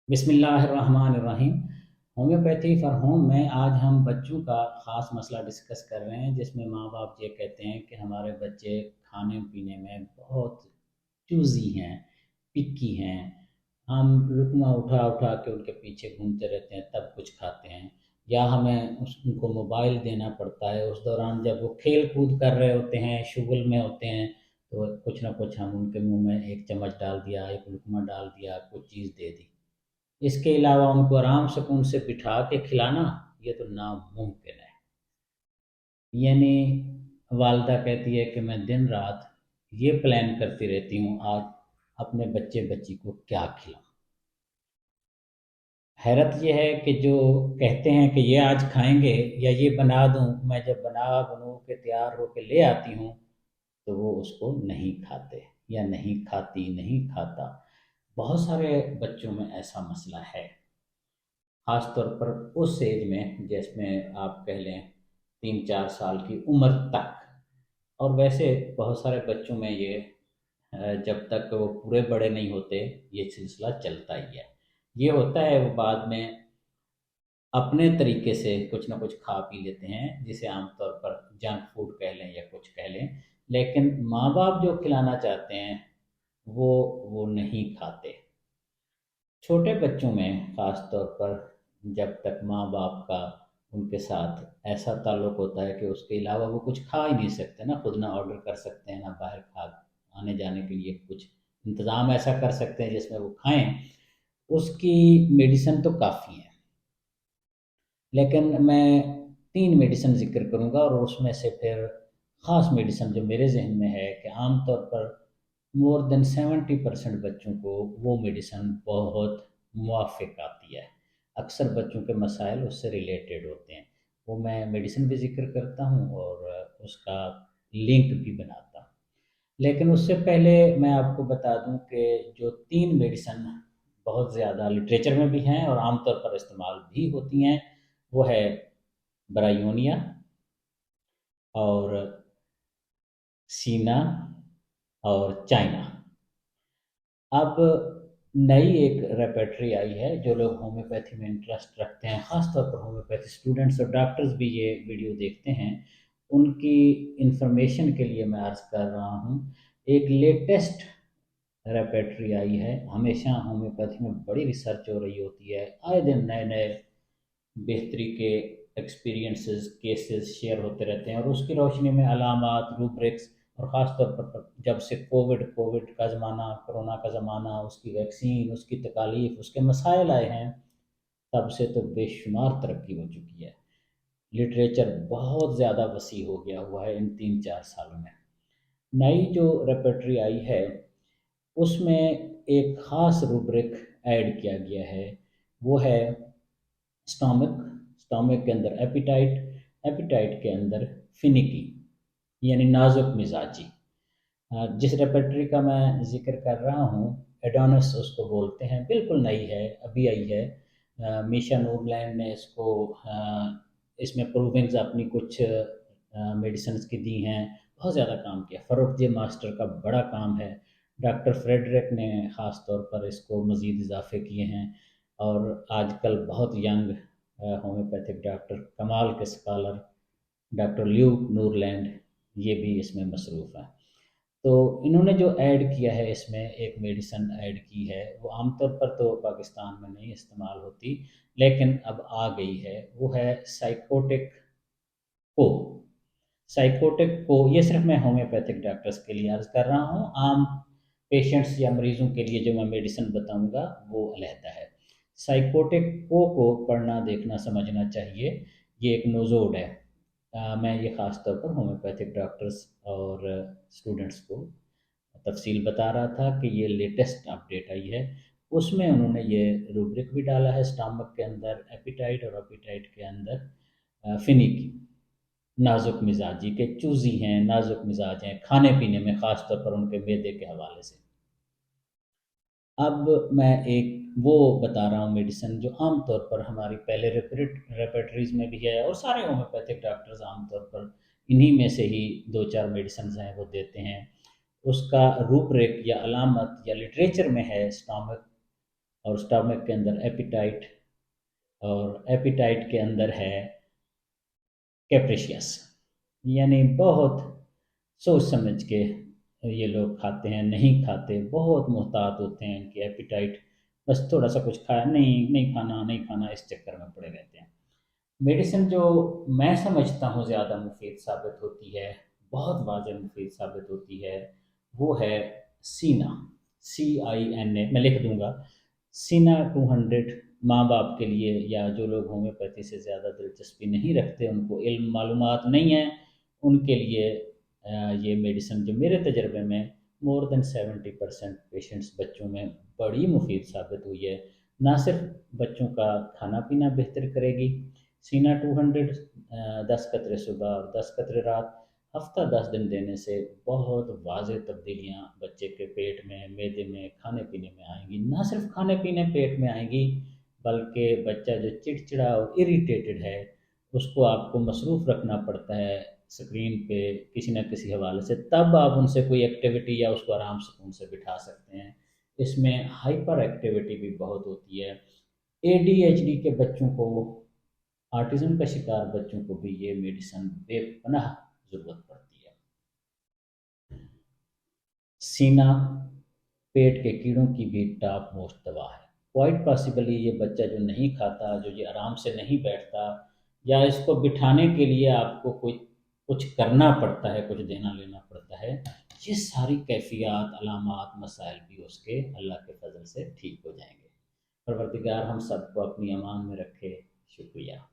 बिस्मिल्लाहिर्रहमानिर्रहीम। Homeopathy for home में आज हम बच्चों का ख़ास मसला डिस्कस कर रहे हैं, जिसमें माँ बाप ये कहते हैं कि हमारे बच्चे खाने पीने में बहुत चूज़ी हैं, पिक्की हैं। हम लुकमा उठा उठा के उनके पीछे घूमते रहते हैं तब कुछ खाते हैं, या हमें उनको मोबाइल देना पड़ता है। उस दौरान जब वो खेल कूद कर रहे होते हैं, शुगल में होते हैं, तो कुछ ना कुछ हम उनके मुंह में एक चम्मच डाल दिया, एक लुकमा डाल दिया, कुछ चीज़ दे दी। इसके अलावा उनको आराम सुकून से बिठा के खिलाना, ये तो नामुमकिन है। यानी वालदा कहती है कि मैं दिन रात ये प्लान करती रहती हूँ, आज अपने बच्चे बच्ची को क्या खिलाऊं। हैरत ये है कि जो कहते हैं कि ये आज खाएंगे या ये बना दूं, मैं जब बना बनू के तैयार होके ले आती हूँ तो वो उसको नहीं खाते, या नहीं खाती, नहीं खाता। बहुत सारे बच्चों में ऐसा मसला है, खास तौर पर उस एज में जिसमें आप कह लें 3-4 साल की उम्र तक। और वैसे बहुत सारे बच्चों में ये जब तक वो पूरे बड़े नहीं होते ये सिलसिला चलता ही है। ये होता है वो बाद में अपने तरीके से कुछ ना कुछ खा पी लेते हैं, जिसे आमतौर पर जंक फूड कह लें या कुछ कह लें, लेकिन माँ बाप जो खिलाना चाहते हैं वो वो नहीं खाते। छोटे बच्चों में ख़ास तौर पर जब तक माँ बाप का उनके साथ ऐसा ताल्लुक़ होता है कि उसके अलावा वो कुछ खा ही नहीं सकते, ना खुद ना ऑर्डर कर सकते हैं, ना बाहर खा आने जाने के लिए कुछ इंतज़ाम ऐसा कर सकते हैं जिसमें वो खाएं, उसकी मेडिसिन तो काफ़ी है। लेकिन मैं 3 मेडिसिन ज़िक्र करूँगा, और उसमें से फिर ख़ास मेडिसिन जो मेरे ज़हन में है कि आम तौर पर मोर देन 70% बच्चों को वो मेडिसिन बहुत मुवाफ़िक आती है। अक्सर बच्चों के मसाइल उससे रिलेटेड होते हैं। वो मैं मेडिसिन भी ज़िक्र करता हूँ और उसका लिंक भी बनाता हूँ। लेकिन उससे पहले मैं आपको बता दूँ कि जो 3 मेडिसिन बहुत ज़्यादा लिटरेचर में भी हैं और आम तौर पर इस्तेमाल भी होती हैं, वो है ब्रायोनिया और सीना और चाइना। अब नई एक रेperटरी आई है, जो लोग होम्योपैथी में इंटरेस्ट रखते हैं, ख़ास तौर पर होम्योपैथी स्टूडेंट्स और डॉक्टर्स भी ये वीडियो देखते हैं, उनकी इंफॉर्मेशन के लिए मैं अर्ज़ कर रहा हूँ। एक लेटेस्ट रेperटरी आई है। हमेशा होम्योपैथी में बड़ी रिसर्च हो रही होती है, आए दिन नए नए बेहतरी के एक्सपीरियंसेस केसेस शेयर होते रहते हैं, और उसकी रोशनी में अलामात, रूब्रिक्स, और ख़ास तौर पर जब से कोविड का ज़माना, कोरोना का ज़माना, उसकी वैक्सीन, उसकी तकालीफ, उसके मसाइल आए हैं, तब से तो बेशुमार तरक्की हो चुकी है। लिटरेचर बहुत ज़्यादा वसी हो गया हुआ है इन 3-4 सालों में। नई जो रेperटरी आई है उसमें एक ख़ास रूब्रिक ऐड किया गया है, वो है स्टोमक, स्टोमक के अंदर एपिटाइट, एपिटाइट के अंदर फिनिकी, यानी नाजुक मिजाजी। जिस रेperटरी का मैं ज़िक्र कर रहा हूँ, एडोनस उसको बोलते हैं, बिल्कुल नई है, अभी आई है। मीशा नूरलैंड ने इसको इसमें प्रूविंग्स अपनी कुछ मेडिसिन्स की दी हैं, बहुत ज़्यादा काम किया। फ़रूक जे मास्टर का बड़ा काम है, डॉक्टर फ्रेडरिक ने ख़ास तौर पर इसको मज़ीद इजाफ़े किए हैं, और आजकल बहुत यंग होम्योपैथिक डॉक्टर, कमाल के स्कॉलर डॉक्टर ल्यूक नूरलैंड, ये भी इसमें मसरूफ़ हैं। तो इन्होंने जो ऐड किया है, इसमें एक मेडिसिन ऐड की है, वो आमतौर पर तो पाकिस्तान में नहीं इस्तेमाल होती, लेकिन अब आ गई है। वो है साइकोटिक को। साइकोटिक को ये सिर्फ मैं होम्योपैथिक डॉक्टर्स के लिए अर्ज़ कर रहा हूँ, आम पेशेंट्स या मरीज़ों के लिए जो मैं मेडिसिन बताऊँगा वो अलहदा है। साइकोटिक को पढ़ना, देखना, समझना चाहिए। ये एक नोज़ोड है। मैं ये ख़ास तौर पर होम्योपैथिक डॉक्टर्स और स्टूडेंट्स को तफ़सील बता रहा था कि ये लेटेस्ट अपडेट आई है। उसमें उन्होंने ये रूब्रिक भी डाला है, स्टमक के अंदर एपिटाइट और एपिटाइट के अंदर फिनिकी, नाजुक मिजाजी के चूज़ी हैं, नाजुक मिजाज हैं खाने पीने में, ख़ास तौर पर उनके मैदे के हवाले से। अब मैं एक वो बता रहा हूँ मेडिसिन जो आम तौर पर हमारी पहले रेperटरीज़ में भी है, और सारे होम्योपैथिक डॉक्टर्स आम तौर पर इन्हीं में से ही 2-4 मेडिसिन्स हैं वो देते हैं। उसका रूपरेख या अलामत या लिटरेचर में है स्टोमक और स्टमक के अंदर एपिटाइट, और एपिटाइट के अंदर है कैप्रिशियस। यानी बहुत सोच समझ के ये लोग खाते हैं, नहीं खाते, बहुत मुहतात होते हैं, इनकी एपिटाइट बस थोड़ा सा कुछ खाया, नहीं नहीं खाना, नहीं खाना, इस चक्कर में पड़े रहते हैं। मेडिसिन जो मैं समझता हूँ ज़्यादा मुफीद साबित होती है, बहुत वाजब मुफीद साबित होती है, वो है सीना, CINA, मैं लिख दूंगा। सीना 200 माँ बाप के लिए, या जो लोग होम्योपैथी से ज़्यादा दिलचस्पी नहीं रखते, उनको इल्म मालूमात नहीं है, उनके लिए ये मेडिसिन जो मेरे तजर्बे में मोर देन 70% पेशेंट्स बच्चों में बड़ी मुफीद साबित हुई है। ना सिर्फ बच्चों का खाना पीना बेहतर करेगी सीना 200, 10 कतरे सुबह और 10 कतरे रात, हफ्ता 10 दिन देने से बहुत वाज़ेह तब्दीलियाँ बच्चे के पेट में, मैदे में, खाने पीने में आएंगी। ना सिर्फ खाने पीने पेट में आएंगी, बल्कि बच्चा जो चिड़चिड़ा और इरिटेटेड है, उसको आपको मसरूफ़ रखना पड़ता है स्क्रीन पे किसी न किसी हवाले से, तब आप उनसे कोई एक्टिविटी या उसको आराम सुकून से बिठा सकते हैं। इसमें हाइपर एक्टिविटी भी बहुत होती है। ADHD के बच्चों को, ऑटिज़म का शिकार बच्चों को भी ये मेडिसिन बेपनाह ज़रूरत पड़ती है। सीना पेट के कीड़ों की भी टॉप मोस्ट दवा है। क्वाइट पॉसिबली ये बच्चा जो नहीं खाता, जो ये आराम से नहीं बैठता, या इसको बिठाने के लिए आपको कोई कुछ करना पड़ता है, कुछ देना लेना पड़ता है, ये सारी कैफियत, अलामात, मसाइल भी उसके अल्लाह के फजल से ठीक हो जाएंगे। परवरदिगार हम सबको अपनी अमान में रखे। शुक्रिया।